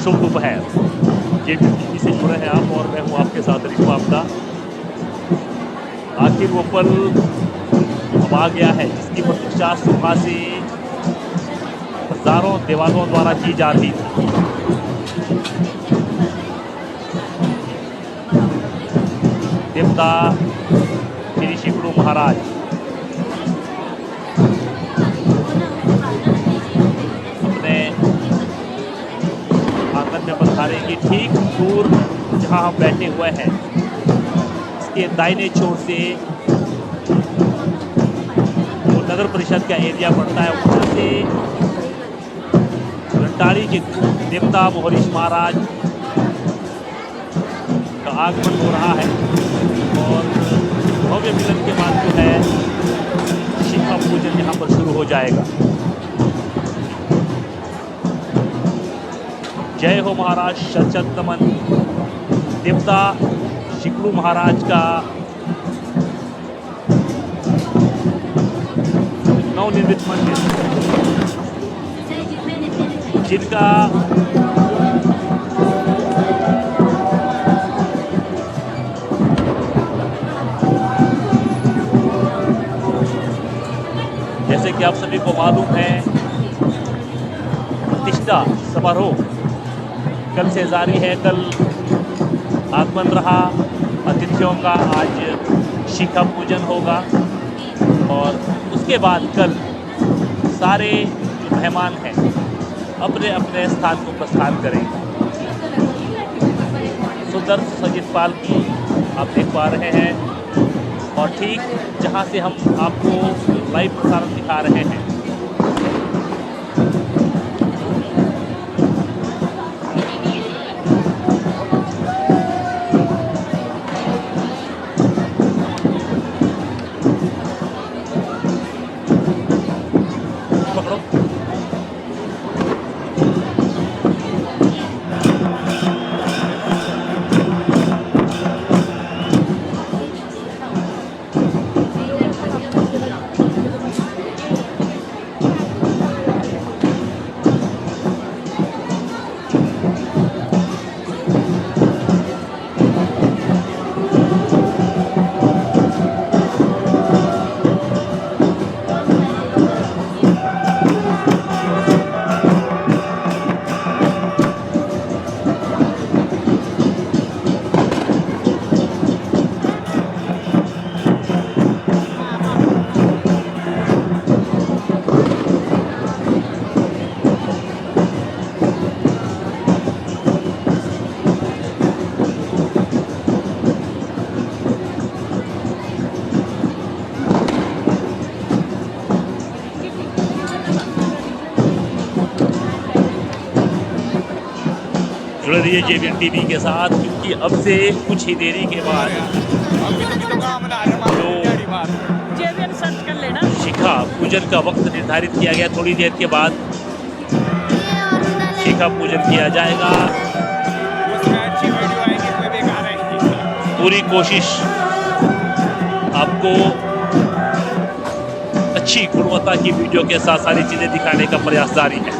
शुभ दोपहर। JBN से जुड़े हैं आप और मैं हूं आपके साथ ऋषभ आपदा। आखिर वो पल अब आ गया है जिसकी प्रतीक्षा सुबह से हजारों दीवानों द्वारा की जाती थी। देवता श्री शिकड़ू महाराज अपने आंगन में पधारेंगे। ठीक दूर जहां हम बैठे हुए हैं इसके दाहिने छोर से जो नगर परिषद का एरिया पड़ता है वहां से घंटाड़ी के देवता मोहरीश महाराज का आगमन हो रहा है और भव्य मिलन के बाद जो है शिखा पूजन यहाँ पर शुरू हो जाएगा। जय हो महाराज, शत शत नमन। देवता शिकड़ू महाराज का नवनिर्मित मंदिर जिनका जैसे कि आप सभी को मालूम है प्रतिष्ठा समारोह कल से जारी है। कल आगमन रहा अतिथियों का, आज शिखा पूजन होगा और उसके बाद कल सारे जो मेहमान हैं अपने अपने स्थान को प्रस्थान करेंगे। सुंदर सुसज्जित पालकी आप देख पा रहे हैं और ठीक जहां से हम आपको लाइव प्रसारण दिखा रहे हैं जुड़ रही है JBN TV के साथ, क्योंकि अब से कुछ ही देरी के बाद जो शिखा पूजन का वक्त निर्धारित किया गया, थोड़ी देर के बाद शिखा पूजन किया जाएगा। पूरी कोशिश आपको अच्छी गुणवत्ता की वीडियो के साथ सारी चीजें दिखाने का प्रयास जारी है।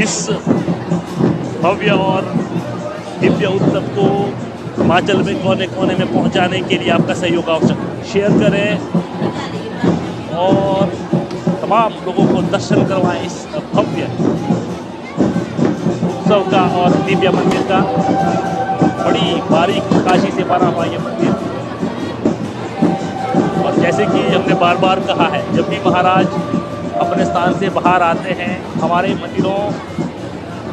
इस भव्य और दिव्य उत्सव को हिमाचल में कोने कोने में पहुंचाने के लिए आपका सहयोग आवश्यक। शेयर करें और तमाम लोगों को दर्शन करवाएं इस भव्य उत्सव का और दिव्य मंदिर का। बड़ी बारीक नक्काशी से बना हुआ ये मंदिर, और जैसे कि हमने बार बार कहा है, जब भी महाराज अपने स्थान से बाहर आते हैं हमारे मंदिरों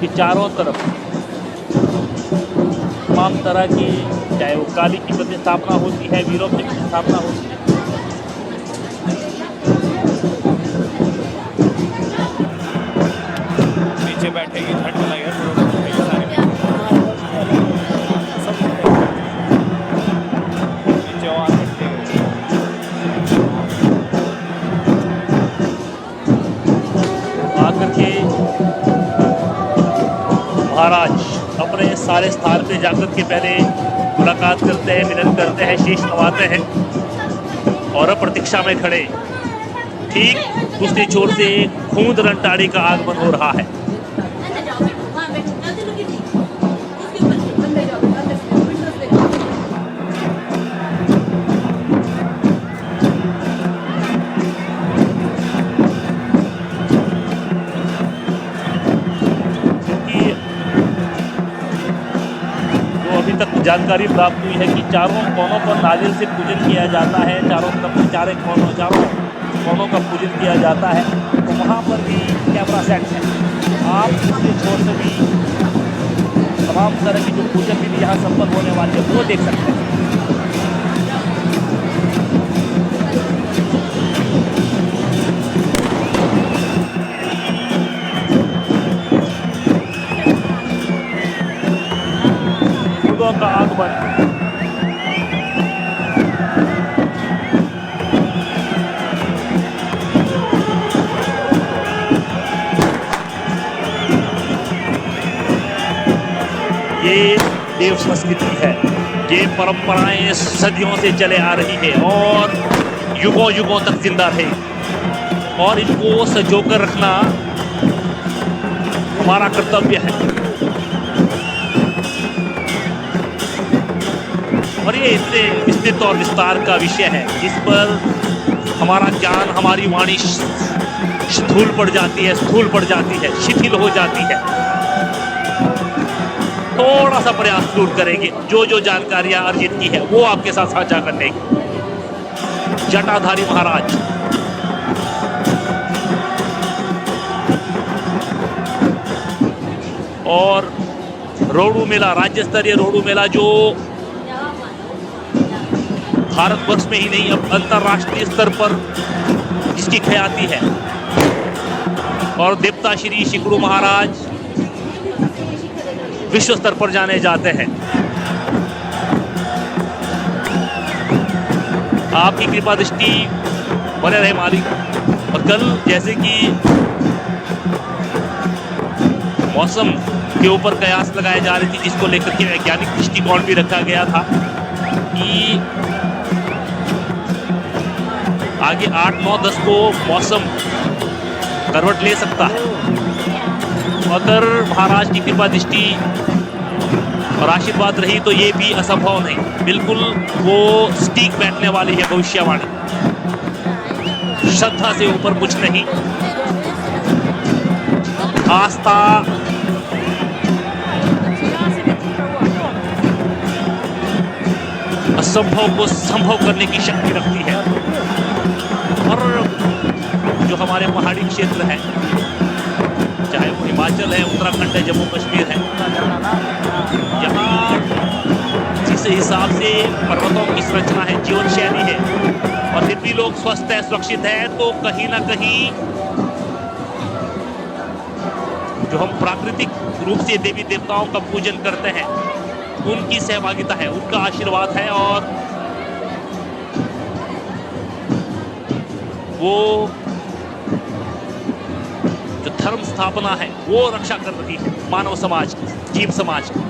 के चारों तरफ तमाम तरह की, चाहे वो काली की प्रतिस्थापना होती है, वीरों की प्रतिस्थापना होती है। नीचे बैठेगी, ठंड लगेगा, सारे नीचे और आकर के महाराज अपने सारे स्थान पे जाकर के पहले मुलाकात करते हैं, मिलन करते हैं, शीश नवाते हैं और प्रतीक्षा में खड़े। ठीक दूसरी छोर से खूंद रंटाड़ी का आगमन हो रहा है। जानकारी प्राप्त हुई है कि चारों कोनों पर नारियल से पूजन किया जाता है, चारों तरफ चारों कोनों का पूजन किया जाता है। तो वहाँ पर भी कैमरा सेट है, आप इसके छोर से भी तमाम तरह की जो पूजन विधि यहाँ संपन्न होने वाली है वो देख सकते हैं। का आगमन ये देव संस्कृति है, ये परंपराएं सदियों से चले आ रही है और युगों युगों तक जिंदा रहे और इनको संजोकर रखना हमारा कर्तव्य है। और ये इतने विस्तृत और विस्तार का विषय है जिस पर हमारा ज्ञान, हमारी वाणी स्थूल पड़ जाती है, शिथिल हो जाती है। थोड़ा सा प्रयास जरूर करेंगे, जो जानकारियां अर्जित की है वो आपके साथ साझा करने की। जटाधारी महाराज और रोडू मेला, राज्य स्तरीय रोडू मेला जो भारतवर्ष में ही नहीं अब अंतर्राष्ट्रीय स्तर पर जिसकी ख्याति है और देवता श्री शिकड़ू महाराज विश्व स्तर पर जाने जाते हैं। आपकी कृपा दृष्टि बने रहे मालिक। और कल जैसे कि मौसम के ऊपर कयास लगाए जा रही थी जिसको लेकर के वैज्ञानिक दृष्टिकोण भी रखा गया था कि आगे 8, 9, 10 को मौसम करवट ले सकता है। अगर महाराज की कृपा दृष्टि और आशीर्वाद रही तो ये भी असंभव नहीं, बिल्कुल वो स्टीक बैठने वाली है भविष्यवाणी। श्रद्धा से ऊपर कुछ नहीं, आस्था असंभव को संभव करने की शक्ति रखती है। और जो हमारे पहाड़ी क्षेत्र हैं, चाहे वो हिमाचल है, उत्तराखंड है, जम्मू कश्मीर है, यहाँ जिस हिसाब से पर्वतों की संरचना है, जीवन शैली है और फिर भी लोग स्वस्थ है, सुरक्षित है, तो कहीं ना कहीं जो हम प्राकृतिक रूप से देवी देवताओं का पूजन करते हैं उनकी सहभागिता है, उनका आशीर्वाद है और वो जो धर्म स्थापना है वो रक्षा कर रही है मानव समाज की, जीव समाज की।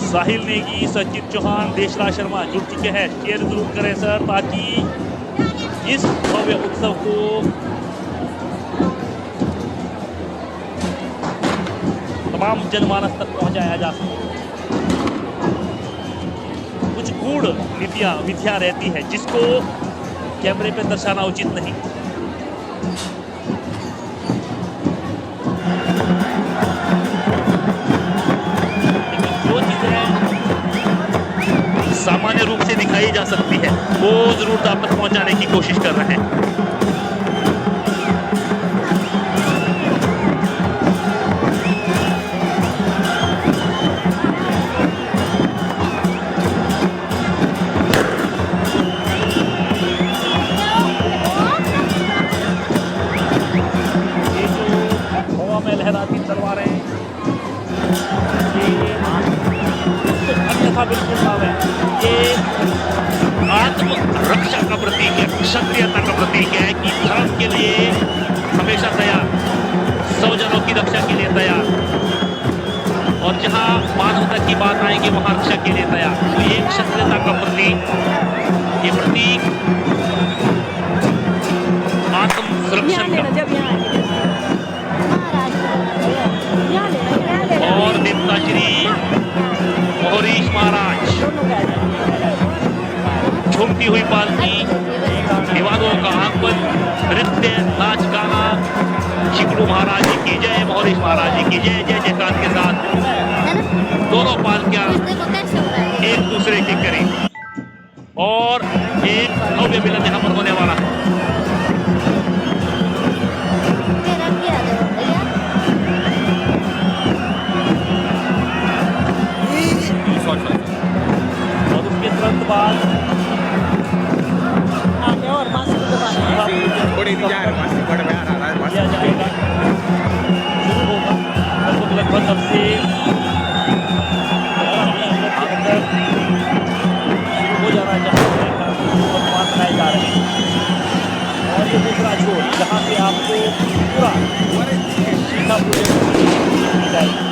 साहिल नेगी, सचिन चौहान, देशराज शर्मा जुड़ चुके हैं। शेयर जरूर करें सर, ताकि इस भव्य उत्सव को तमाम जनमानस तक पहुंचाया जा सके। कुछ गूढ़ विद्या रहती है जिसको कैमरे पे दर्शाना उचित नहीं। सामान्य रूप से दिखाई जा सकती है वो जरूर आप तक पहुंचाने की कोशिश कर रहे हैं। लहराती तलवारें अन्यथा बिल्कुल नाम है, ये आत्म रक्षा का प्रतीक है, क्षत्रियता का प्रतीक है कि धर्म के लिए हमेशा तैयार, स्वजनों की रक्षा के लिए तैयार, और जहां मानवता की बात आएगी वहां रक्षा के लिए तैयार। तो ये क्षत्रियता का प्रतीक, ये प्रतीक आत्म सुरक्षण का। और देवता श्री मोहरीश महाराज, झूमती हुई पालकी, दीवानों का आगमन, नृत्य, नाच गाना, शिकरू महाराज जी की जय, मोहरीश महाराज जी की जय, जय जयकार के साथ दोनों पालकियां एक दूसरे के करीब और एक भव्य मिलन यहां पर होने वाला है। और उसके तुरंत बाद और किया जाएगा, शुरू होगा लगभग अब से शुरू हो जाना चाहिए और बनाए जा रहे हैं। और ये दूसरा छोर जहाँ पे आपको पूरा शिखा पूजन की जाएगी।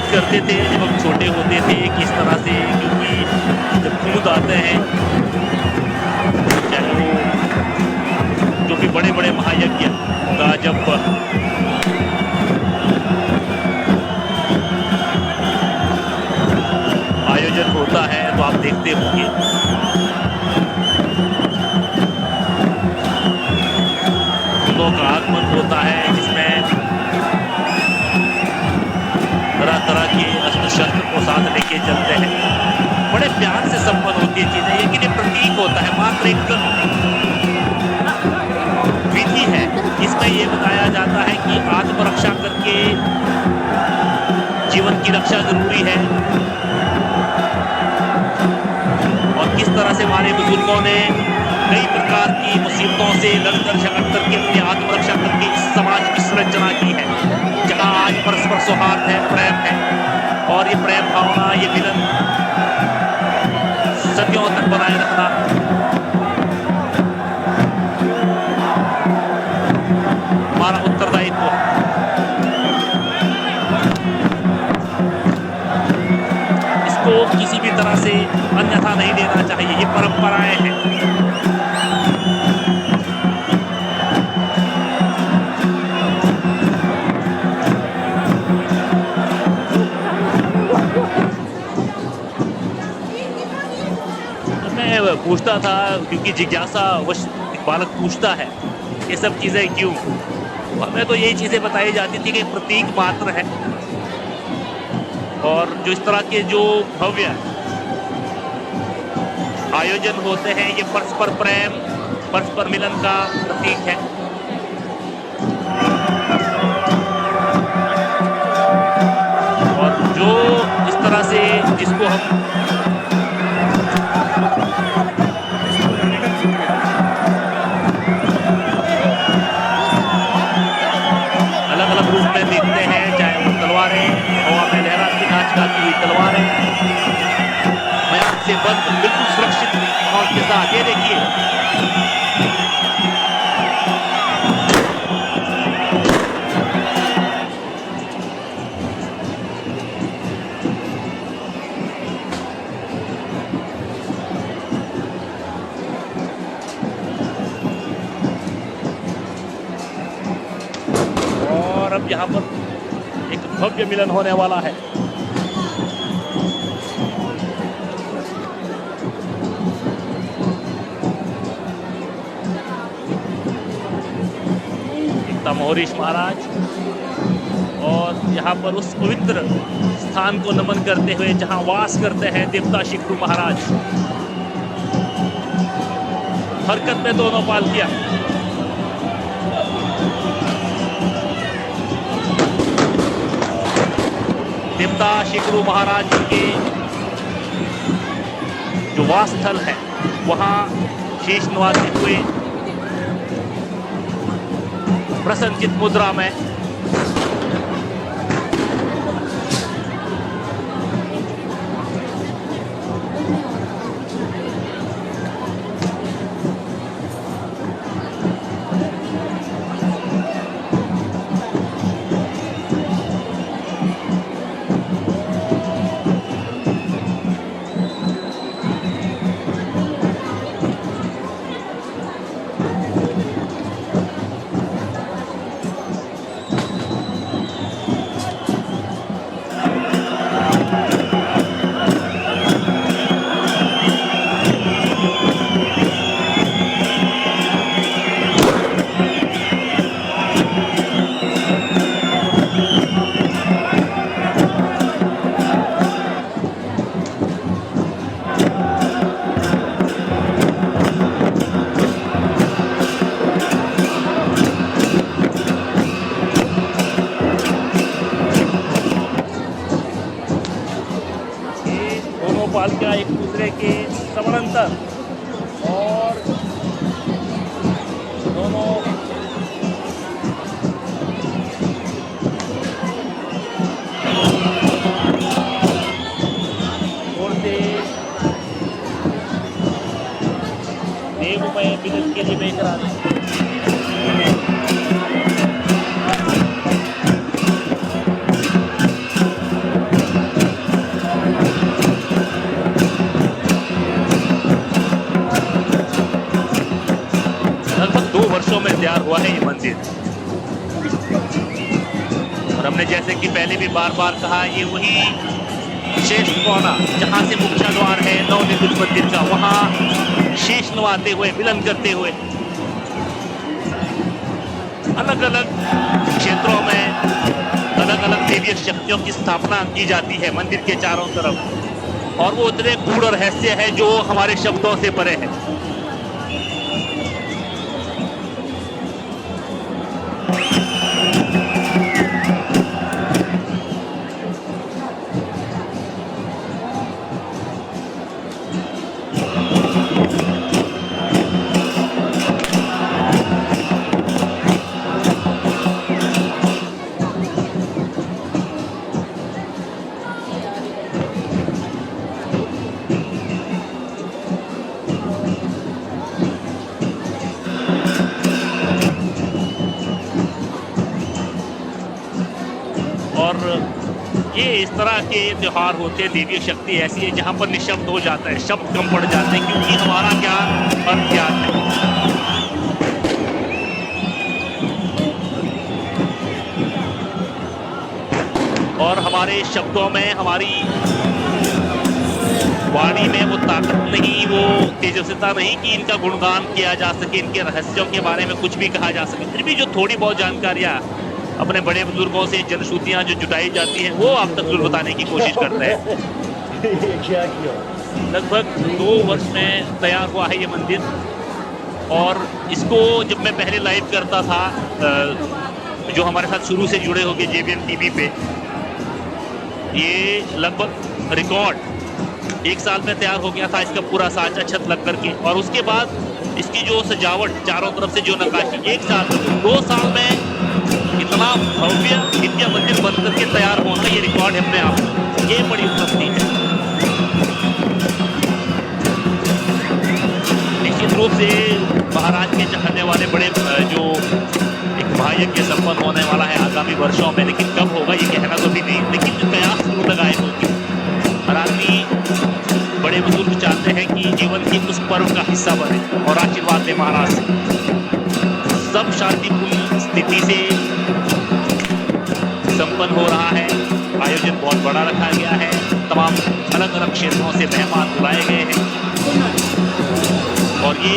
करते थे जब हम छोटे होते थे किस तरह से, क्योंकि जब कूद आते हैं चाहे वो जो भी बड़े बड़े महायज्ञ का जब आयोजन होता है तो आप देखते होंगे फूलों का आगमन होता है जिसमें तरह तरह के अस्त्र शस्त्र को साथ लेके चलते हैं। बड़े प्यार से संपन्न होती है चीजें, लेकिन ये प्रतीक होता है, मात्र एक विधि है। इसमें ये बताया जाता है कि आत्मरक्षा करके जीवन की रक्षा जरूरी है और किस तरह से हमारे बुजुर्गों ने कई प्रकार की मुसीबतों से लड़कर झगड़ करके अपनी आत्मरक्षा करके इस समाज की संरचना की है, जहां आज परस्पर सौहार्द है, प्रेम है, और ये प्रेम भावना, ये मिलन सदियों तक बनाए रखना हमारा उत्तरदायित्व है। इसको किसी भी तरह से अन्यथा नहीं देना चाहिए, ये परंपराएं हैं। पूछता था क्योंकि जिज्ञासा वश बालक पूछता है ये सब चीजें क्यों, हमें तो यही चीजें बताई जाती थी कि प्रतीक मात्र है और जो इस तरह के जो भव्य आयोजन होते हैं ये परस्पर प्रेम, परस्पर मिलन का प्रतीक है। और जो इस तरह से जिसको हम रूप में देखते हैं, चाहे वो तलवारें हवा में लहराती नाच गाती हुई तलवारें मयान से बंद बिल्कुल सुरक्षित माहौल के साथ, ये देखिए अब यहाँ पर एक भव्य मिलन होने वाला है। देवता मोहरीश महाराज, और यहाँ पर उस पवित्र स्थान को नमन करते हुए जहाँ वास करते हैं देवता शिखरू महाराज। हरकत में दोनों पालकियां। देवता शिखरू महाराज के जो वास स्थल है वहां शीश नवाते हुए प्रसन्नचित मुद्रा में पालकियां एक दूसरे के समानांतर और दोनों ओर से देवमय मिलन के लिए बेच रहा है। में तैयार हुआ है ये मंदिर, और हमने जैसे कि पहले भी बार बार कहा, ये वही शेष कोना जहां से मुख्य द्वार है नवनिर्मित मंदिर का, वहां शेष नवाते हुए मिलन करते हुए अलग अलग क्षेत्रों में अलग अलग देवीय शक्तियों की स्थापना की जाती है मंदिर के चारों तरफ, और वो उतने गूढ़ और रहस्य है जो हमारे शब्दों से परे है। और ये इस तरह के त्योहार होते हैं, देवीय शक्ति ऐसी है जहां पर निशब्द हो जाता है, शब्द कम पड़ जाते हैं, क्योंकि हमारा ज्ञान अज्ञान है। और हमारे शब्दों में, हमारी वाणी में वो ताकत नहीं, वो तेजस्विता नहीं कि इनका गुणगान किया जा सके, इनके रहस्यों के बारे में कुछ भी कहा जा सके। फिर भी जो थोड़ी बहुत जानकारियां अपने बड़े बुजुर्गों से, जनश्रुतियां जो जुटाई जाती हैं, वो आप तक जरूर बताने की कोशिश करते हैं। लगभग 2 वर्ष में तैयार हुआ है ये मंदिर, और इसको जब मैं पहले लाइव करता था, जो हमारे साथ शुरू से जुड़े होंगे JBN TV पे, ये लगभग रिकॉर्ड 1 साल में तैयार हो गया था इसका पूरा साँचा छत लग करके, और उसके बाद इसकी जो सजावट चारों तरफ से जो नक्काशी 1 साल 2 साल में इतना भव्य दिव्य मंदिर बन करके तैयार होना, ये रिकॉर्ड है अपने आप में, ये बड़ी उपलब्धि है। निश्चित रूप से महाराज के चाहने वाले बड़े जो एक महायज्ञ संपन्न होने वाला है आगामी वर्षों में, लेकिन कब होगा ये कहना तो भी नहीं, लेकिन जो कयास जरूर लगाए होंगे। हर आदमी, बड़े बुजुर्ग चाहते हैं कि जीवन की उस पर्व का हिस्सा बने और आशीर्वाद दे महाराज से। सब शांतिपूर्ण स्थिति से संपन्न हो रहा है, आयोजन बहुत बड़ा रखा गया है, तमाम अलग अलग क्षेत्रों से मेहमान बुलाए गए हैं, और ये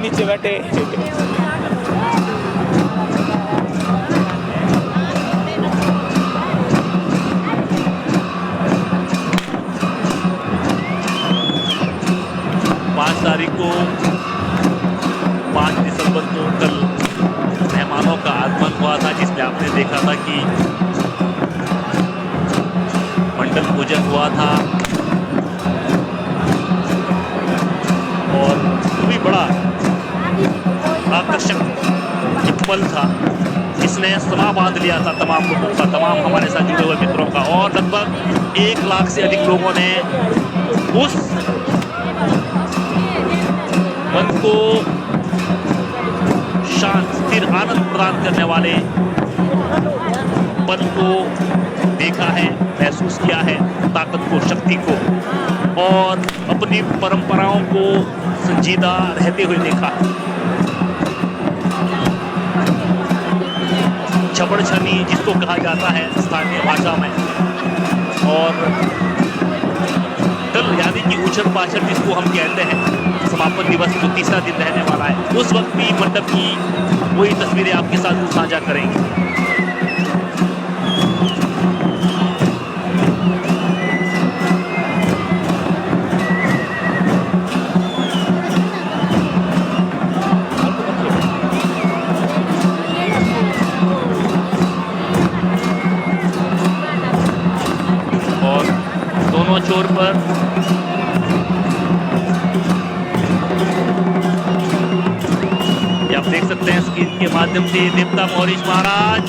नीचे बैठे। तारीख को 5 दिसंबर को कल मेहमानों का आगमन हुआ था, जिसमें आपने देखा था कि मंडल पूजन हुआ था और भी बड़ा आकर्षक एक पल था जिसने समा बांध लिया था तमाम लोगों का, तमाम हमारे साथ जुड़े हुए मित्रों का। और लगभग 1 लाख से अधिक लोगों ने उस मन को शांत स्थिर आनंद प्रदान करने वाले पल को देखा है, महसूस किया है, ताकत को, शक्ति को, और अपनी परंपराओं को संजीदा रहते हुए देखा है। छबड़ छनी जिसको कहा जाता है स्थानीय भाषा में, और कल यानी कि उछल पाछल जिसको हम कहते हैं, समापन दिवस जो तीसरा दिन रहने वाला है, उस वक्त भी मंडप की वही तस्वीरें आपके साथ साझा करेंगे। और दोनों छोर पर आप देख सकते हैं स्क्रीन के माध्यम से देवता मोहरीश महाराज,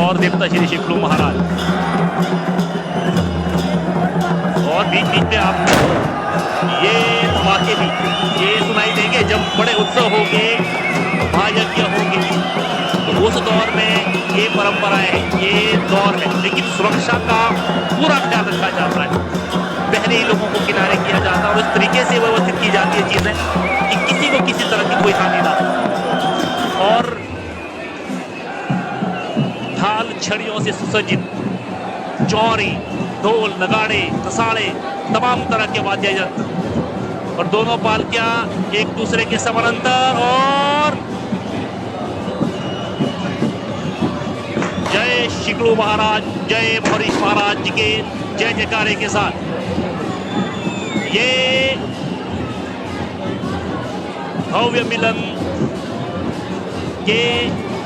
और देवता श्री शिकलू महाराज। और बीच बीच में आप ये वाक्य भी ये सुनाई देंगे जब बड़े उत्सव होंगे, महायज्ञ होंगे, तो उस दौर में ये परंपराएं, ये दौर है, लेकिन सुरक्षा का पूरा ख्याल रखा जाता है। पहले ही लोगों को किनारे किया जाता है और इस तरीके से व्यवस्थित की जाती है चीजें कि किसी को किसी तरह की कोई हानि ना हो। और ढाल छड़ियों से सुसज्जित चौरी, ढोल, नगाड़े, कसाड़े, तमाम तरह के वाद्य यंत्र, और दोनों पालकियां एक दूसरे के समानांतर, और जय शिकलू महाराज, जय मोहरीश महाराज जी के जय जयकारे के साथ ये भव्य मिलन के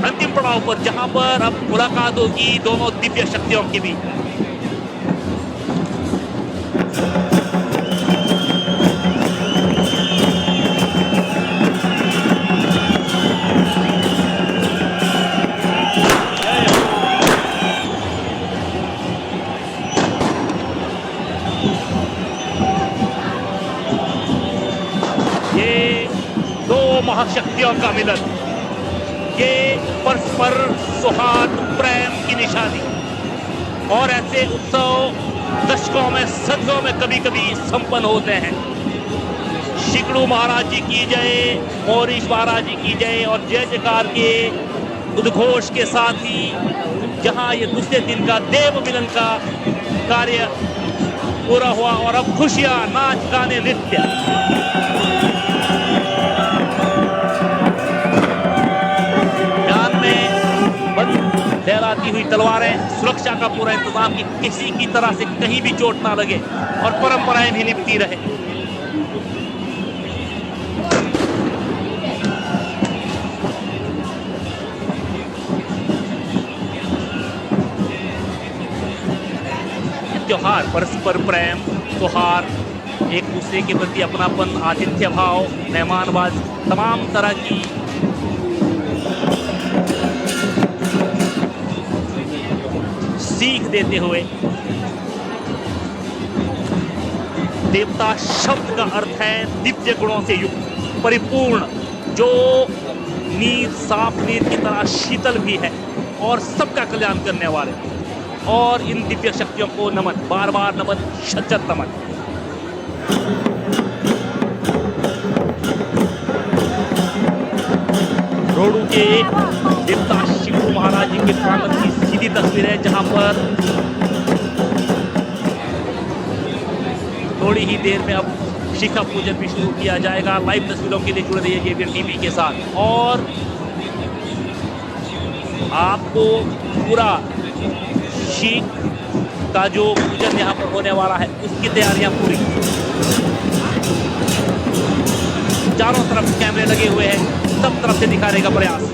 अंतिम पड़ाव पर, जहां पर अब मुलाकात होगी दोनों दिव्य शक्तियों के बीच। महाशक्तियों का मिलन, ये परस्पर सौहार्द, प्रेम की निशानी, और ऐसे उत्सव दशकों में, सदियों में कभी कभी संपन्न होते हैं। शिकलू महाराज जी की जय, मोहरीश महाराज जी की जय, और जय जयकार के उद्घोष के साथ ही जहां ये दूसरे दिन का देव मिलन का कार्य पूरा हुआ, और अब खुशियां, नाच, गाने, नृत्य। लहराती हुई तलवारें, सुरक्षा का पूरा इंतजाम कि किसी की तरह से कहीं भी चोट ना लगे और परंपराएं भी निभती रहे। त्योहार परस्पर प्रेम, सौहार्द, एक दूसरे के प्रति अपनापन, आतिथ्य भाव, मेहमानबाज, तमाम तरह की सीख देते हुए, देवता शब्द का अर्थ है दिव्य गुणों से युक्त, परिपूर्ण, जो नीर, साफ नीर की तरह शीतल भी है और सबका कल्याण करने वाले। और इन दिव्य शक्तियों को नमन, बार बार नमन, सच्चा नमन। रोहड़ू के देवता शिव महाराज जी के प्रांगण की सीधी तस्वीर है, जहां पर थोड़ी ही देर में अब शिखा पूजन भी शुरू किया जाएगा। लाइव तस्वीरों के लिए जुड़े रहिए जेवीआर टीवी के साथ और आपको पूरा शिख का जो पूजन यहाँ पर होने वाला है उसकी तैयारियां पूरी, चारों तरफ कैमरे लगे हुए हैं, सब तरफ से दिखाने का प्रयास।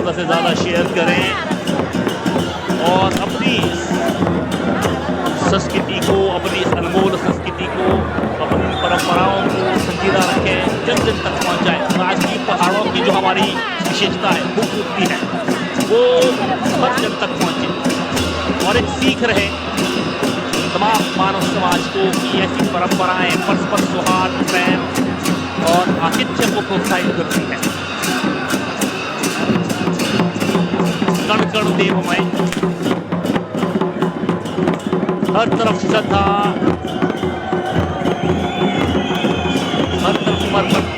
से ज़्यादा शेयर करें और अपनी संस्कृति को, अपनी इस अनमोल संस्कृति को, अपनी परंपराओं को संजीदा रखें, जन जन तक पहुंचाएं। आज की पहाड़ों की जो हमारी विशेषता है, खूबसूरती है, वो हर जन तक पहुंचे और एक सीख रहे तमाम मानव समाज को कि ऐसी परंपराएं परस्पर सौहार्द, प्रेम और आतिथ्य को प्रोत्साहित करती है। कण कण देवमय, हर तरफ श्रद्धा, हर तरफ समर्पण।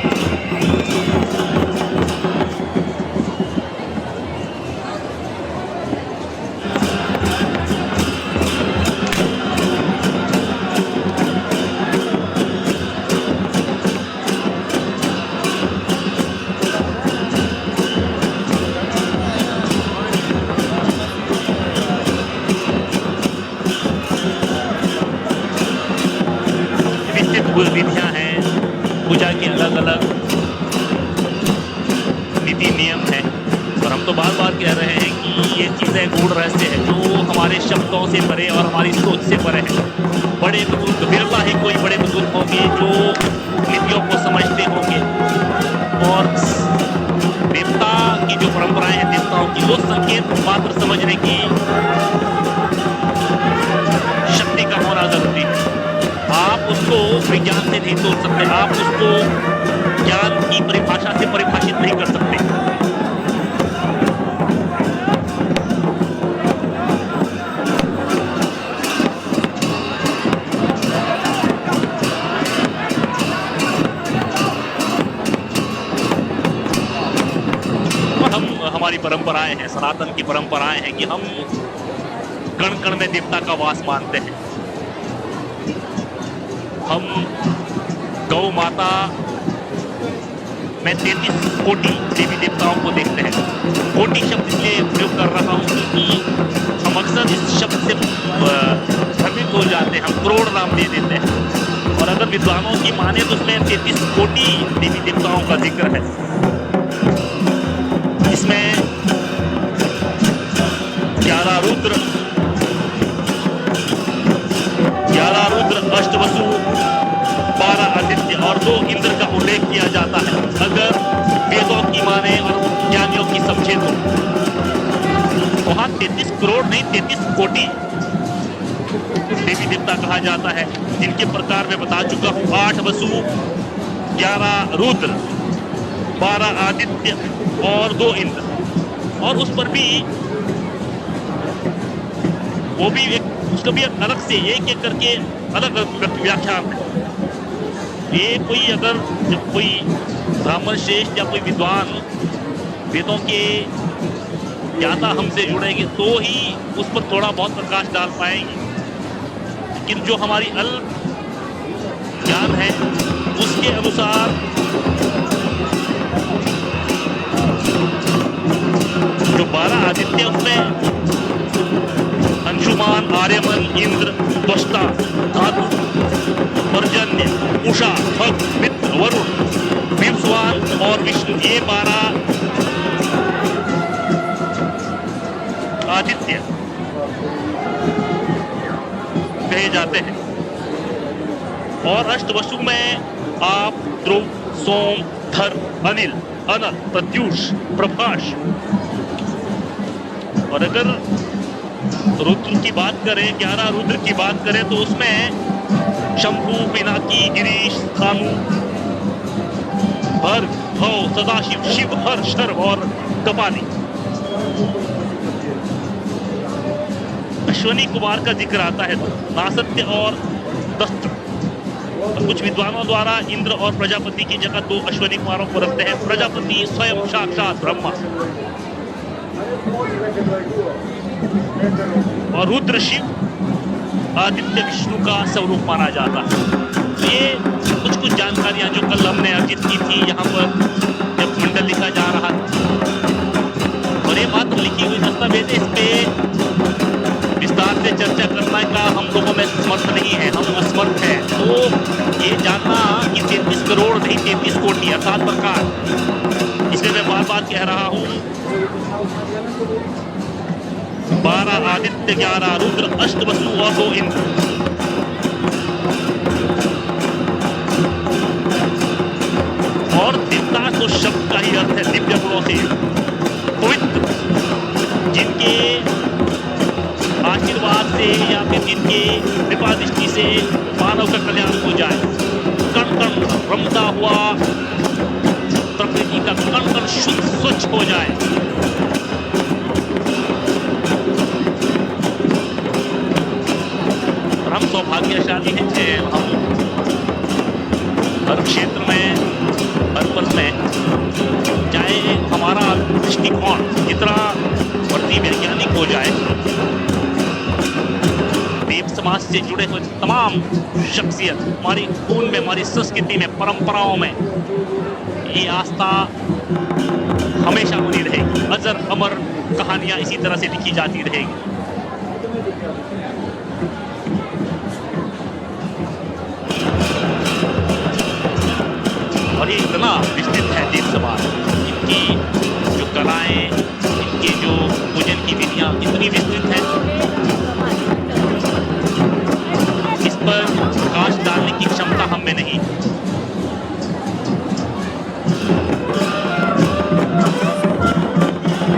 विधियां हैं, पूजा के अलग अलग नीति नियम हैं और हम तो बार बार कह रहे हैं कि ये चीज़ें गूढ़ रहस्य है जो हमारे शब्दों से परे और हमारी सोच से परे है। बड़े बुजुर्ग, बिरला ही कोई बड़े बुजुर्ग होंगे जो नीतियों को समझते होंगे और देवता की जो परंपराएं हैं, देवताओं की, वो संकेत मात्र समझने की शक्ति का होना जरूरी है। आप उसको विज्ञान से नहीं तोड़ सकते, आप उसको ज्ञान की परिभाषा से परिभाषित नहीं कर सकते। हमारी परंपराएं हैं, सनातन की परंपराएं हैं कि हम कण कण में देवता का वास मानते हैं। हम गौ माता में 33 कोटि देवी देवताओं को देखते हैं। कोटि शब्द इसलिए प्रयोग कर रहा हूँ क्योंकि हम अक्सर इस शब्द से भ्रमित हो जाते हैं, हम करोड़ नाम दे देते हैं और अगर विद्वानों की माने तो उसमें 33 कोटि देवी देवताओं का जिक्र है। इसमें 11 रुद्र, 8 वसु, 12 आदित्य और 2 इंद्र का उल्लेख किया जाता है। अगर वेदों की माने और ज्ञानियों की समझे तो वहां 33 करोड़ नहीं 33 कोटि देवी देवता कहा जाता है, जिनके प्रकार मैं बता चुका हूं। 8 वसु, 11 रुद्र, 12 आदित्य और 2 इंद्र। और उस पर भी वो भी एक, उसका भी अलग से एक एक करके अलग अलग व्याख्यान है। ये कोई अगर जब कोई ब्राह्मण श्रेष्ठ या कोई विद्वान वेदों के ज्ञाता हमसे जुड़ेंगे तो ही उस पर थोड़ा बहुत प्रकाश डाल पाएंगे, लेकिन जो हमारी अल्प ज्ञान है उसके अनुसार जो 12 आदित्य उसमें अंशुमान, आर्यमन, इंद्र, त्वष्टा, धातु, पर्जन्य, उषा, भग, मित्र, वरुण, विंसवान और विष्णु, ये 12 आदित्य कहे जाते हैं। और अष्टवसु में आप, ध्रुव, सोम, थर, अनिल, अनल, प्रत्यूष, प्रभाष। और अगर रुद्र की बात करें, 11 रुद्र की बात करें तो उसमें शंभु, पिनाकी, गिरीश, सानू, भर्ग, भव, सदाशिव, शिव, हर, शर्व और कपाली। अश्वनी कुमार का जिक्र आता है तो नासत्य और दस्त्र। कुछ विद्वानों द्वारा इंद्र और प्रजापति की जगह 2 अश्वनी कुमारों को रखते हैं। प्रजापति स्वयं साक्षात ब्रह्मा और रुद्र शिव, आदित्य विष्णु का स्वरूप माना जाता है। ये कुछ जानकारियां जो कल हमने अर्जित की थी यहाँ पर जब मंडल लिखा जा रहा था, और ये मात्र लिखी हुई दस्तावेज, इस पे विस्तार से चर्चा करने का हम लोगों में समर्थ नहीं है, हम असमर्थ हैं। तो ये जानना कि 33 करोड़ नहीं 33 कोटि अर्थात प्रकार, इसलिए मैं बार बार कह रहा हूं 12 आदित्य, 11 रुद्र, 8 वसु और 2 इंद्र। और दिव्यता तो शब्द का ही अर्थ है दिव्य गुणों से पवित्र, जिनके आशीर्वाद से या फिर जिनके कृपा दृष्टि से मानव का कल्याण हो जाए। कण कण रमता हुआ प्रकृति का कण कण शुद्ध स्वच्छ हो जाए। और हम सौभाग्यशाली हैं, हम हर क्षेत्र में, हर पल में, चाहे हमारा दृष्टिकोण कितना बढ़ती वैज्ञानिक हो जाए, देव समाज से जुड़े हुए तमाम शख्सियत, हमारी खून में, हमारी संस्कृति में, परंपराओं में ये आस्था हमेशा बनी रहेगी। अजर अमर कहानियां इसी तरह से लिखी जाती रहेगी। और ये इतना विस्तृत है देव समाज, इनकी जो कलाएं, इनकी जो पूजन की विधियां इतनी विस्तृत है, इस पर प्रकाश डालने की क्षमता हम में नहीं।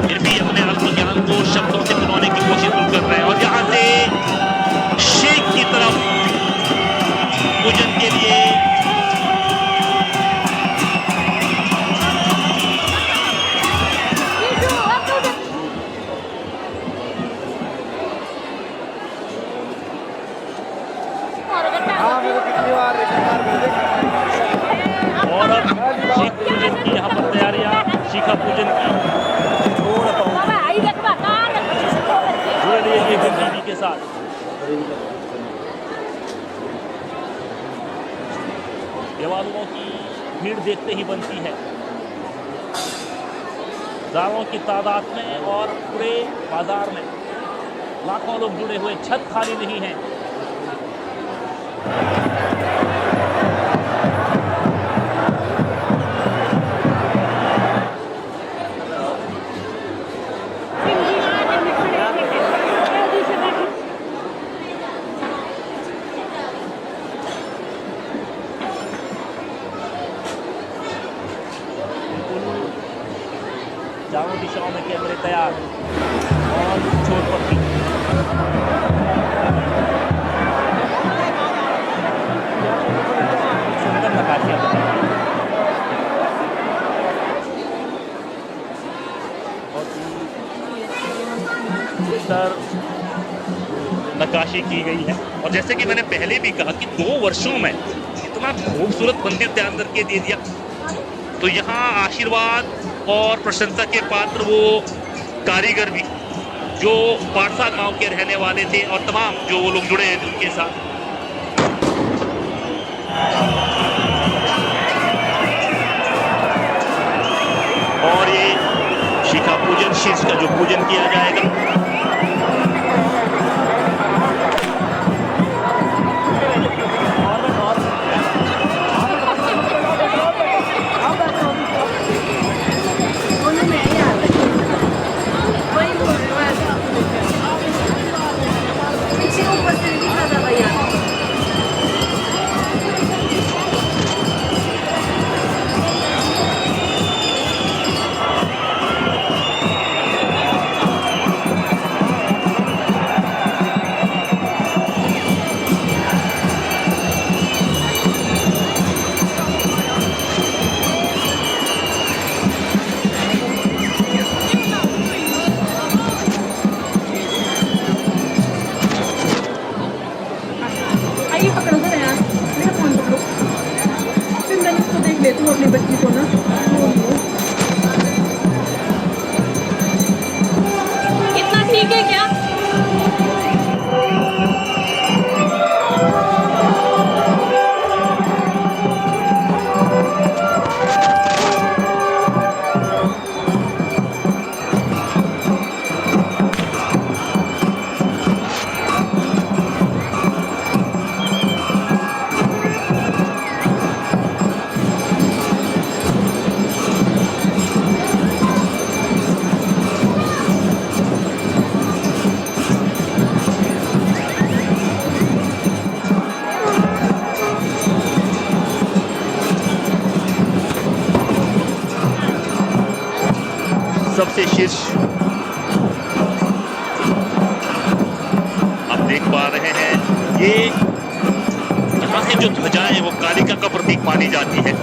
फिर भी अपने आत्मज्ञान को शब्दों से पिरोने की कोशिश कर रहे हैं। और यहां से शेख की तरफ पूजन के लिए शिखा पूजन की जुड़े रहिए टीवी के साथ। देवालुओं की भीड़ देखते ही बनती है, हजारों की तादाद में, और पूरे बाजार में लाखों लोग जुड़े हुए, छत खाली नहीं है। चारों दिशाओं में कैमरे तैयार और छोर पर भी। सुंदर नकाशियां बहुत सुंदर नकाशी की गई है। और जैसे कि मैंने पहले भी कहा कि 2 वर्षों में इतना खूबसूरत मंदिर तैयार करके दे दिया, तो यहाँ आशीर्वाद और प्रशंसा के पात्र वो कारीगर भी जो पारसा गांव के रहने वाले थे, और तमाम जो वो लोग जुड़े हैं उनके साथ। और ये शिखा पूजन, शीर्ष का जो पूजन किया जाएगा, सबसे शीर्ष आप देख पा रहे हैं। ये यहाँ से जो ध्वजाएं वो कालिका का प्रतीक मानी जाती है।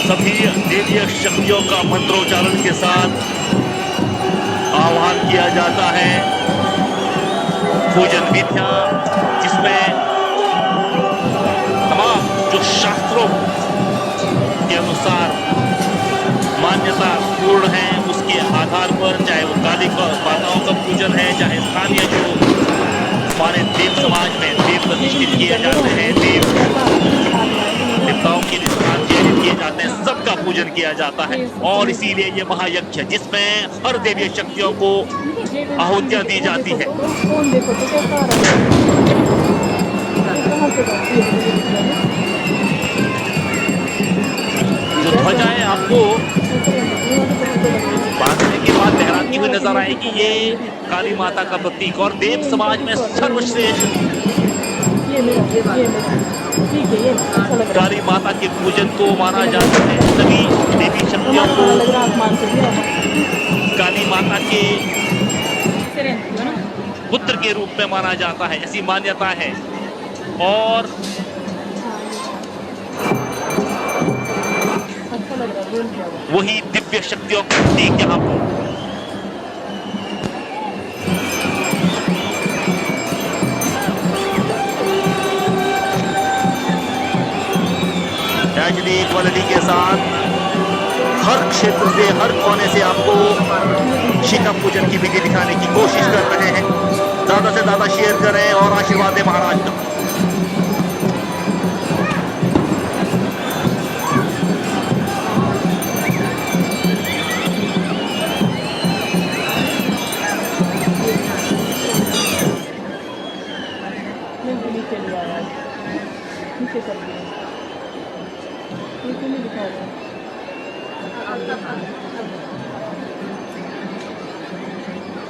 सभी देवीय शक्तियों का मंत्रोच्चारण के साथ आह्वान किया जाता है। पूजन विधियां जिसमें तमाम जो शास्त्रों के अनुसार मान्यता पूर्ण है, उसके आधार पर चाहे वो कालिका माताओं का पूजन है, चाहे स्थानीय जो हमारे देव समाज में देव प्रतिष्ठित किए जाते हैं, देवताओं के स्थान किए जाते हैं, सबका पूजन किया जाता है। और इसीलिए ये महायज्ञ जिसमें हर देवीय शक्तियों को आहुतियां दी जाती है। जो ध्वजाएं आपको बांधने के बाद लहराती हुई नजर आएगी, ये काली माता का प्रतीक और देव समाज में सर्वश्रेष्ठ काली माता के पूजन को माना जाता है। सभी देवी शक्तियों को काली माता के पुत्र के रूप में माना जाता है, ऐसी मान्यता है। और वही दिव्य शक्तियों का प्रतीक यहाँ पर इक्वालिटी के साथ हर क्षेत्र से, हर कोने से आपको शिखा पूजन की विधि दिखाने की कोशिश कर रहे हैं। ज्यादा से ज्यादा शेयर करें और आशीर्वाद दें महाराज का।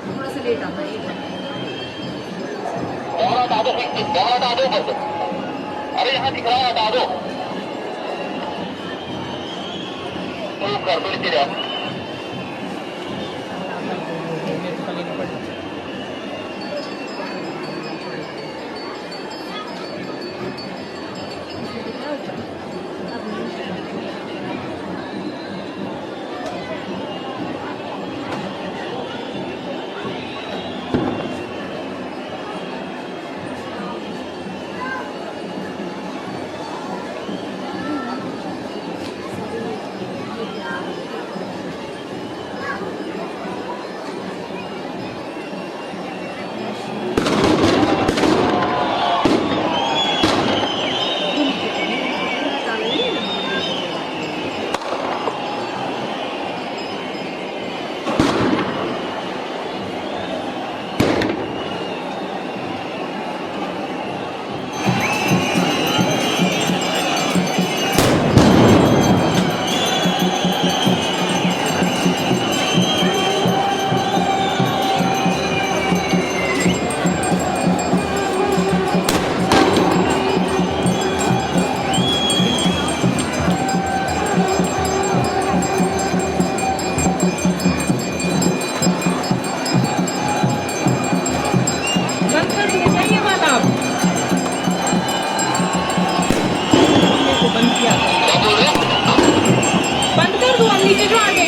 थोड़ा सा लेट आता है। अरे यहाँ दिख रहा है, हटा दो। तो कर दो नीचे जाओ।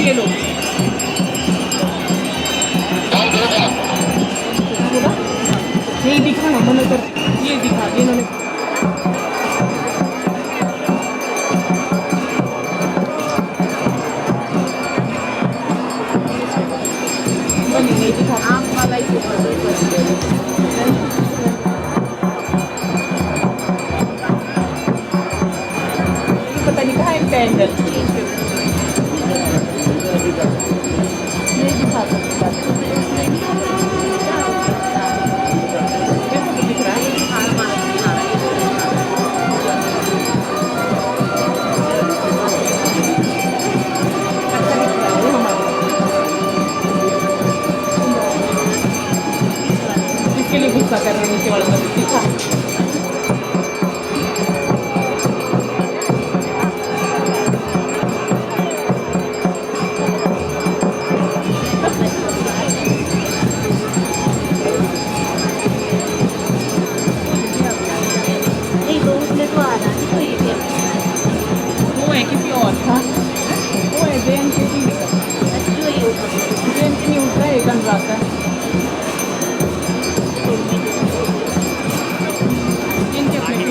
ये लो होगा ये दिखा ना मन कर ये दिखा इन्होंने बनी नहीं दिखा आप वाला ही पता नहीं कहाँ है कैंडल नहीं दिखा सकता कैसे दिख रहा है अच्छा दिख रहा है वो हमारा इसके लिए गुस्सा कर रहे हैं नीचे वाला दिखा वो है किसी और था वो है जैन के टीवी का जैन की न्यूज़ का एक अनुराग का इनके अपने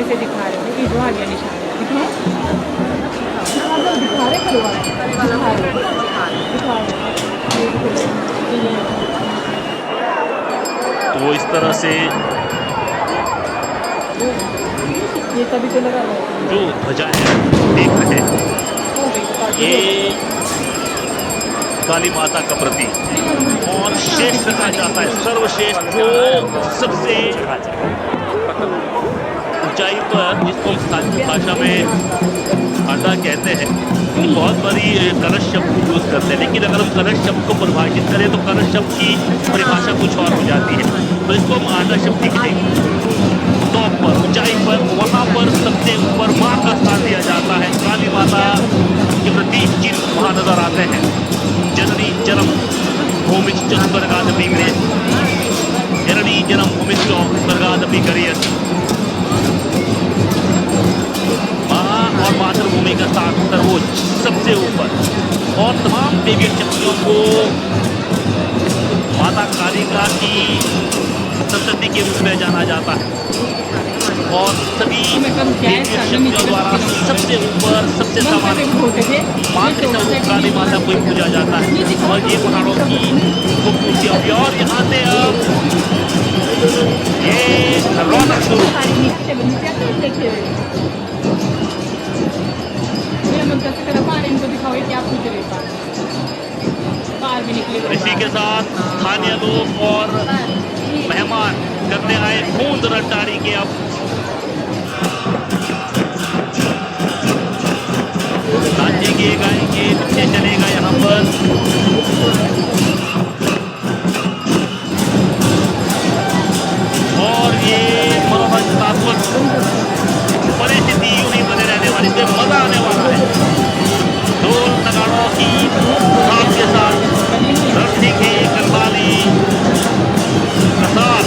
से दिखा रहे थे कि जो आ गया निशान दिखा रहे करवा तो इस तरह से ये तभी तो लगा जो ध्वजाएं देख रहे हैं ये काली माता का प्रतीक और श्रेष्ठ कहा जाता है, सर्वश्रेष्ठ जो सबसे ऊंचाई पर, जिसको स्थानीय भाषा में आटा कहते हैं, कि बहुत बड़ी कलश शब्द यूज करते हैं। लेकिन अगर हम कलश शब्द को परिभाषित करें तो कलश शब्द की परिभाषा कुछ और हो जाती है, तो इसको हम आटा शब्द लिखेंगे। टॉप पर, ऊंचाई पर, वहाँ पर सबसे ऊपर माँ का स्थान दिया जाता है। काली माता के प्रतीक चिन्ह वहाँ नजर आते हैं। जननी जन्म भूमि स्वर्गादपि गृह्यति, जननी जन्म भूमि स्वर्गादपि गृह्यति। माँ और मातृभूमि का स्थान सर्वोच्च, सबसे ऊपर, और तमाम देवी शक्तियों को माता कालिका की संतति के रूप में जाना जाता है और सभी देवी शक्तियों द्वारा सबसे ऊपर, सबसे सामान्य मातृस्वरूप काली माता को पूजा जाता है। और ये पहाड़ों की खूबसूरती होगी। और यहाँ से अब ये रौनक शुरू। इनको दिखाओ क्या पूछ रहे बाहर भी निकले इसी के साथ स्थानीय लोग और मेहमान करने आए खूंद रट्टारी के अब नाचेंगे, गाएंगे, नृत्य चलेगा यहाँ पर। और ये मनोरंजनात्मक परिस्थिति यूं ही बने रहने वाली, इसमें मजा आने वाला है। ढोल नगाड़ों की थाप के साथ रणसी की कलवाली के साथ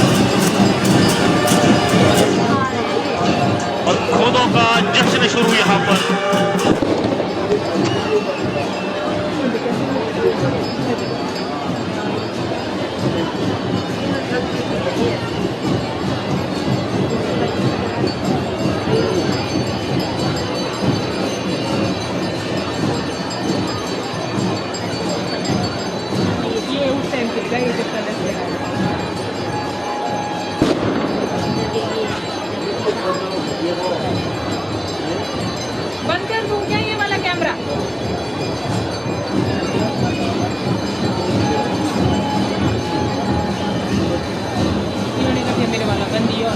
इन्होंने कहा मेरे वाला बंद दिया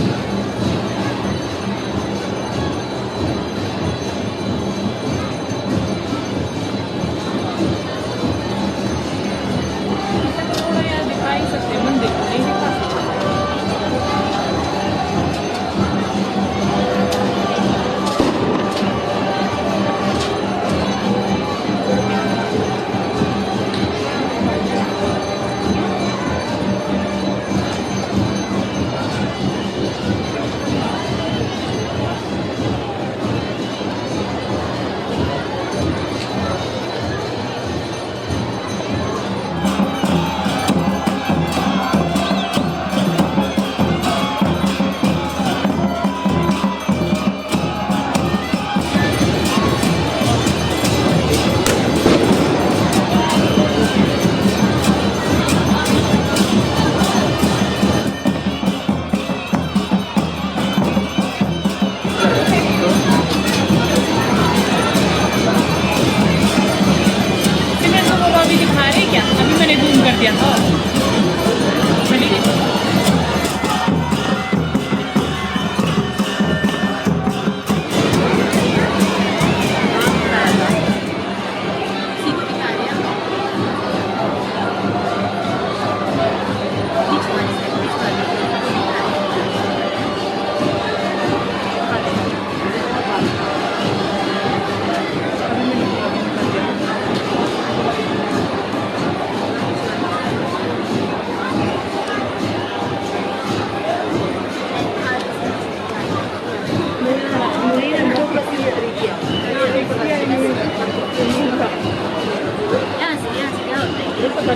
थोड़ा यार दिखा ही सकते मंदिर को नहीं दिखा सकते। अभी दिखा रहे क्या? अभी मैंने जूम कर दिया था।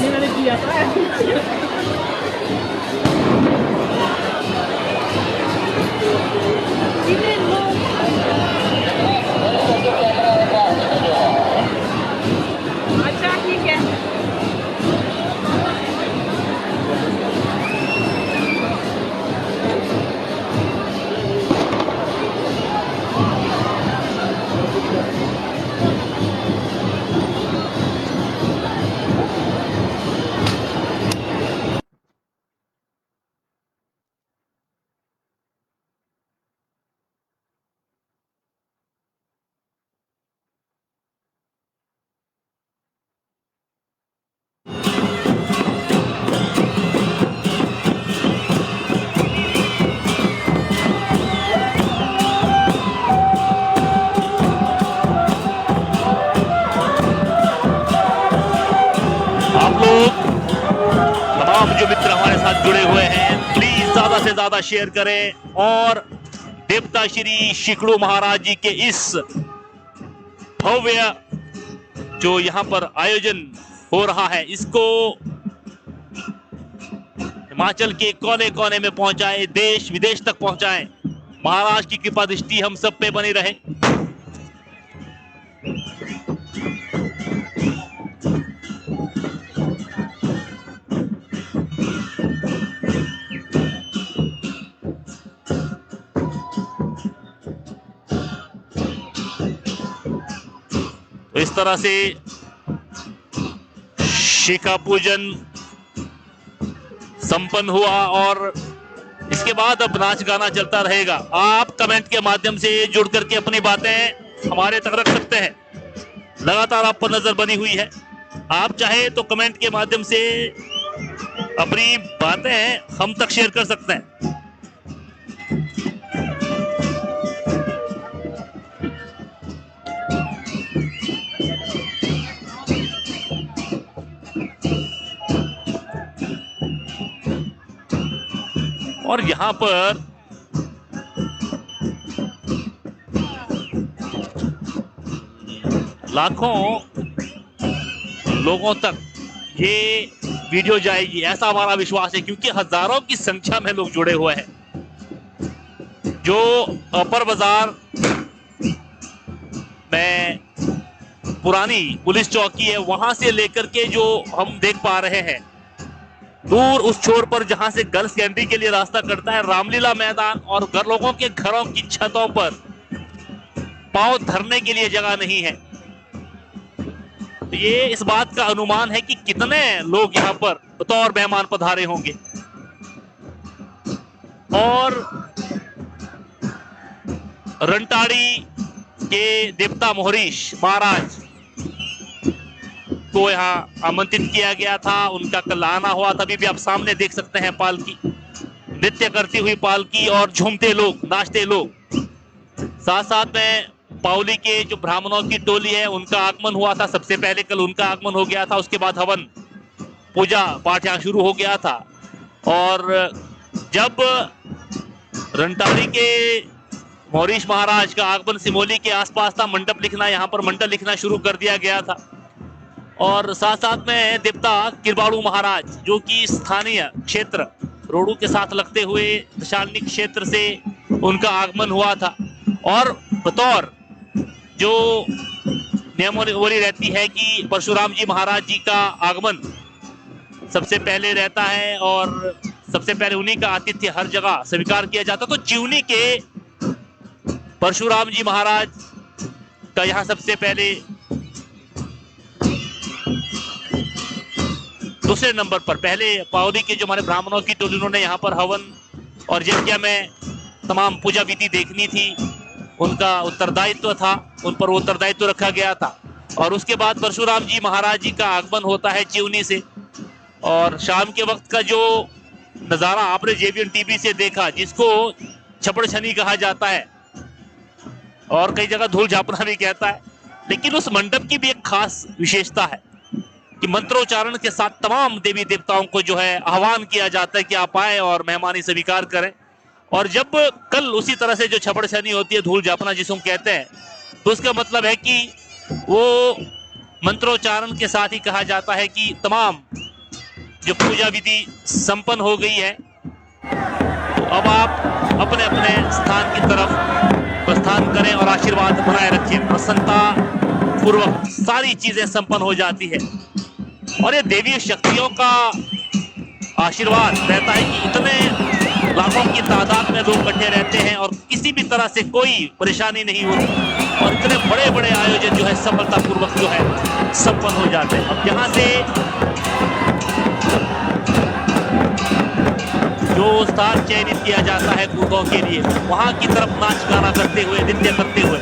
मैंने किया था अच्छा ठीक है। जो मित्र हमारे साथ जुड़े हुए हैं प्लीज ज्यादा से ज्यादा शेयर करें और देवता श्री शिकड़ू महाराज जी के इस भव्य जो यहाँ पर आयोजन हो रहा है इसको हिमाचल के कोने कोने में पहुंचाए, देश विदेश तक पहुंचाए। महाराज की कृपा दृष्टि हम सब पे बनी रहे। तो इस तरह से शिखा पूजन संपन्न हुआ और इसके बाद अब नाच गाना चलता रहेगा। आप कमेंट के माध्यम से जुड़ करके अपनी बातें हमारे तक रख सकते हैं। लगातार आप पर नजर बनी हुई है। आप चाहे तो कमेंट के माध्यम से अपनी बातें हम तक शेयर कर सकते हैं। और यहां पर लाखों लोगों तक ये वीडियो जाएगी ऐसा हमारा विश्वास है, क्योंकि हजारों की संख्या में लोग जुड़े हुए हैं। जो अपर बाजार में पुरानी पुलिस चौकी है वहां से लेकर के जो हम देख पा रहे हैं दूर उस छोर पर जहां से गर्ल्स एंट्री के लिए रास्ता कटता है, रामलीला मैदान और लोगों के घरों की छतों पर पांव धरने के लिए जगह नहीं है। तो ये इस बात का अनुमान है कि कितने लोग यहाँ पर बतौर मेहमान पधारे होंगे। और रंटाड़ी के देवता मोहरीश महाराज को यहाँ आमंत्रित किया गया था। उनका कल आना हुआ था। अभी भी आप सामने देख सकते हैं पालकी, नृत्य करती हुई पालकी और झूमते लोग, नाचते लोग। साथ साथ में पावली के जो ब्राह्मणों की टोली है उनका आगमन हुआ था। सबसे पहले कल उनका आगमन हो गया था। उसके बाद हवन पूजा पाठ यहाँ शुरू हो गया था। और जब रंटाड़ी के मोहरीश महाराज का आगमन सिमोली के आसपास था, मंडप लिखना, यहाँ पर मंडल लिखना शुरू कर दिया गया था। और साथ साथ में देवता किरबाड़ू महाराज जो कि स्थानीय क्षेत्र रोडू के साथ लगते हुए दशालनी क्षेत्र से उनका आगमन हुआ था। और बतौर जो नियमावली रहती है कि परशुराम जी महाराज जी का आगमन सबसे पहले रहता है और सबसे पहले उन्हीं का आतिथ्य हर जगह स्वीकार किया जाता। तो चिवनी के परशुराम जी महाराज का यहाँ सबसे पहले दूसरे नंबर पर, पहले पावली के जो हमारे ब्राह्मणों की टोली उन्होंने यहाँ पर हवन और यज्ञ में तमाम पूजा विधि देखनी थी, उनका उत्तरदायित्व था, उन पर उत्तरदायित्व रखा गया था। और उसके बाद परशुराम जी महाराज जी का आगमन होता है चिवनी से। और शाम के वक्त का जो नज़ारा आपने जेवीएन टीवी से देखा, जिसको छपड़ छनी कहा जाता है और कई जगह धूल झापना भी कहता है, लेकिन उस मंडप की भी एक खास विशेषता है कि मंत्रोच्चारण के साथ तमाम देवी देवताओं को जो है आह्वान किया जाता है कि आप आए और मेहमानी स्वीकार करें। और जब कल उसी तरह से जो छपड़ छनी होती है, धूल झापना जिसको कहते हैं, तो उसका मतलब है कि वो मंत्रोच्चारण के साथ ही कहा जाता है कि तमाम जो पूजा विधि संपन्न हो गई है, तो अब आप अपने अपने स्थान की तरफ प्रस्थान करें और आशीर्वाद बनाए रखें। प्रसन्नता पूर्वक सारी चीजें संपन्न हो जाती है। और ये देवी शक्तियों का आशीर्वाद रहता है कि इतने लाखों की तादाद में लोग इकट्ठे रहते हैं और किसी भी तरह से कोई परेशानी नहीं होती और इतने बड़े बड़े आयोजन जो है सफलतापूर्वक जो है संपन्न हो जाते हैं। अब यहाँ से जो स्थान चयनित किया जाता है गुरुओं के लिए, वहां की तरफ नाच गाना करते हुए, नृत्य करते हुए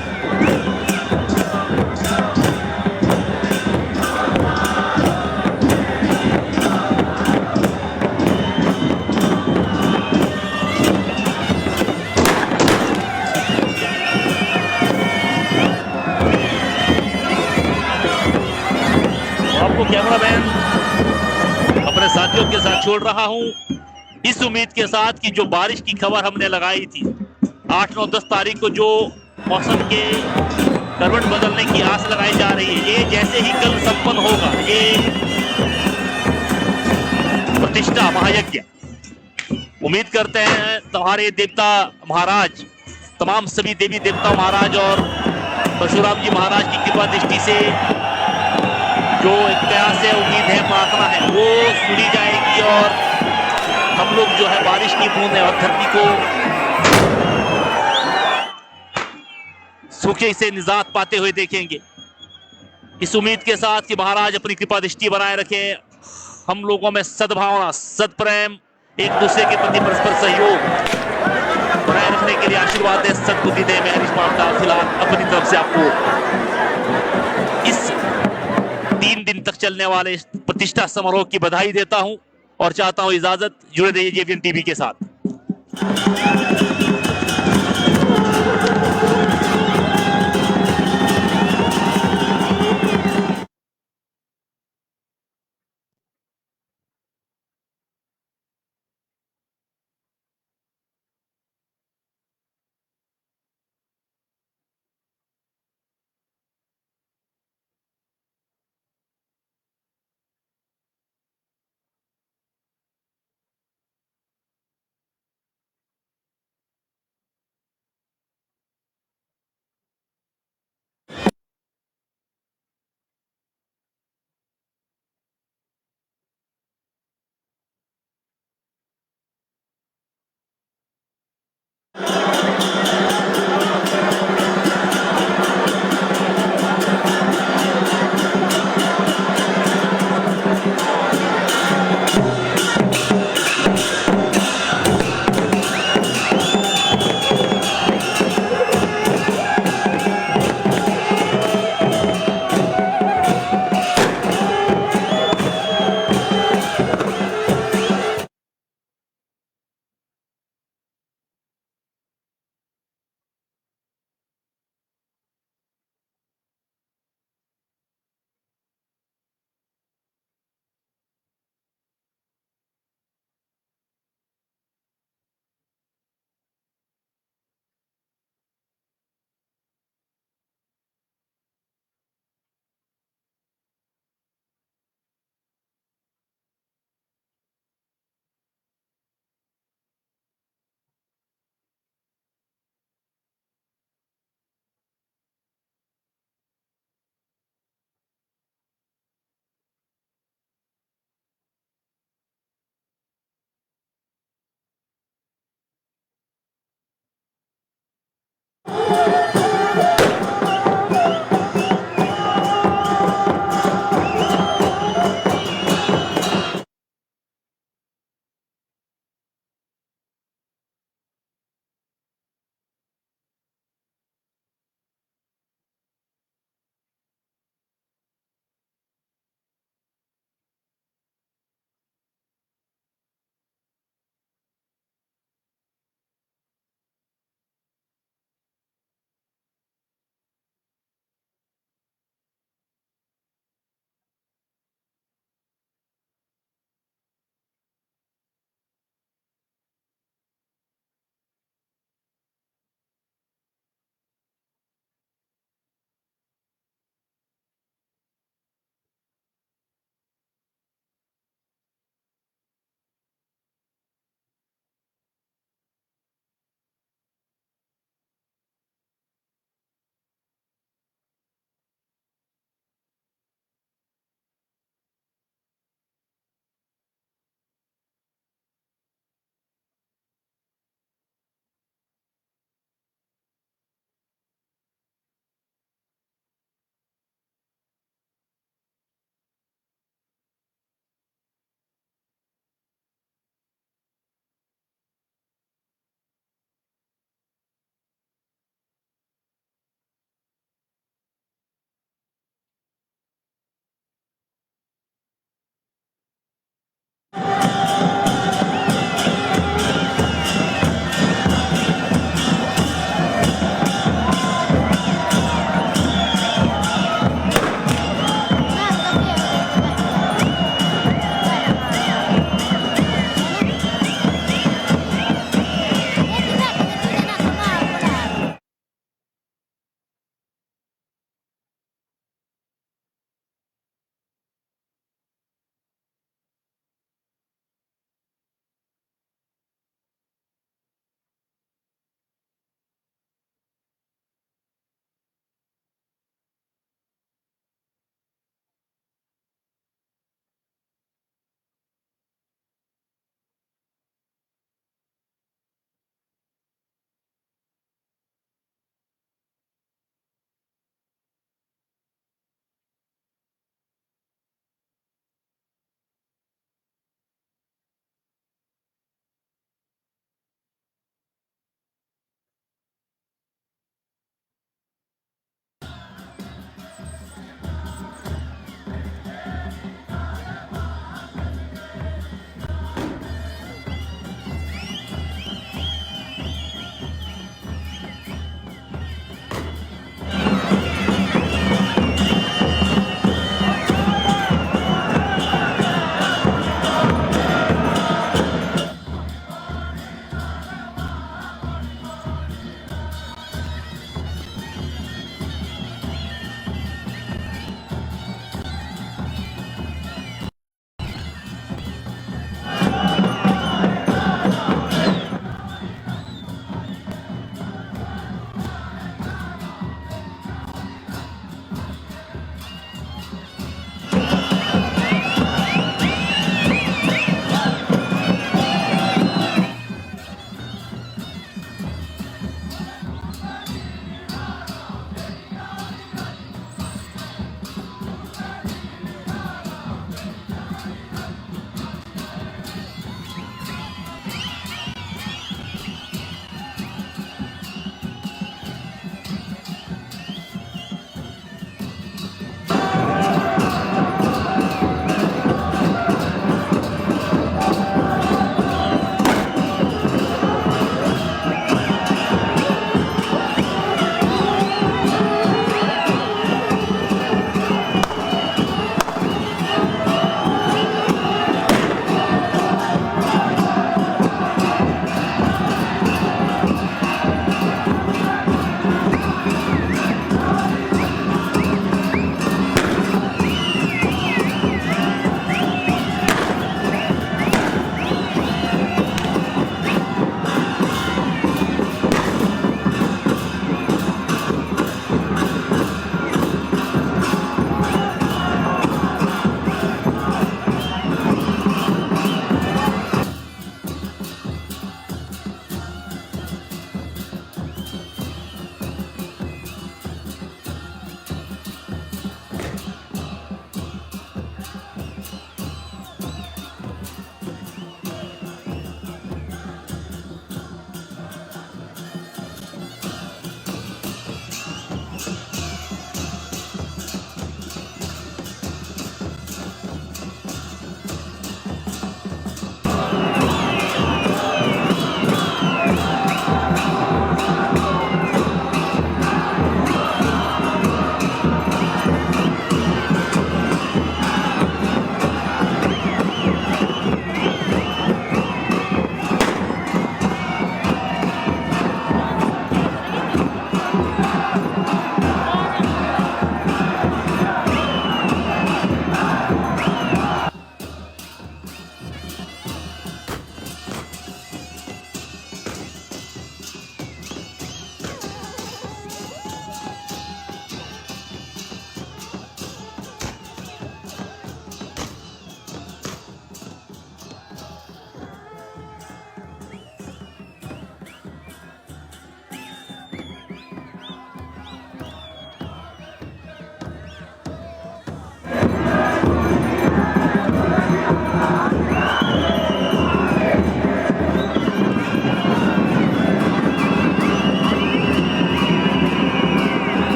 आपको कैमरामैन अपने साथियों के साथ छोड़ रहा हूं, इस उम्मीद के साथ कि जो बारिश की खबर हमने लगाई थी 8, 9, 10 तारीख को, जो मौसम के करवट बदलने की आस लगाई जा रही है, ये जैसे ही कल संपन्न होगा, ये प्रतिष्ठा महायज्ञ, उम्मीद करते हैं तुम्हारे देवता महाराज, तमाम सभी देवी देवता महाराज और परशुराम जी महाराज की कृपा दृष्टि से जो एक प्रयास है, उम्मीद है, प्रार्थना है, वो सुनी जाएगी और हम लोग जो है बारिश की बूंदें और धरती को सूखे से निजात पाते हुए देखेंगे। इस उम्मीद के साथ कि महाराज अपनी कृपा दृष्टि बनाए रखे, हम लोगों में सद्भावना, सदप्रेम, एक दूसरे के प्रति परस्पर सहयोग बनाए रखने के लिए आशीर्वाद दे, सद्बुद्धि दे। मैं हरीश मामटा फिलहाल अपनी तरफ से आपको इस 3 दिन तक चलने वाले प्रतिष्ठा समारोह की बधाई देता हूं और चाहता हूं इजाजत। जुड़े रहिए जेवीएन टीवी के साथ।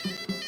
है।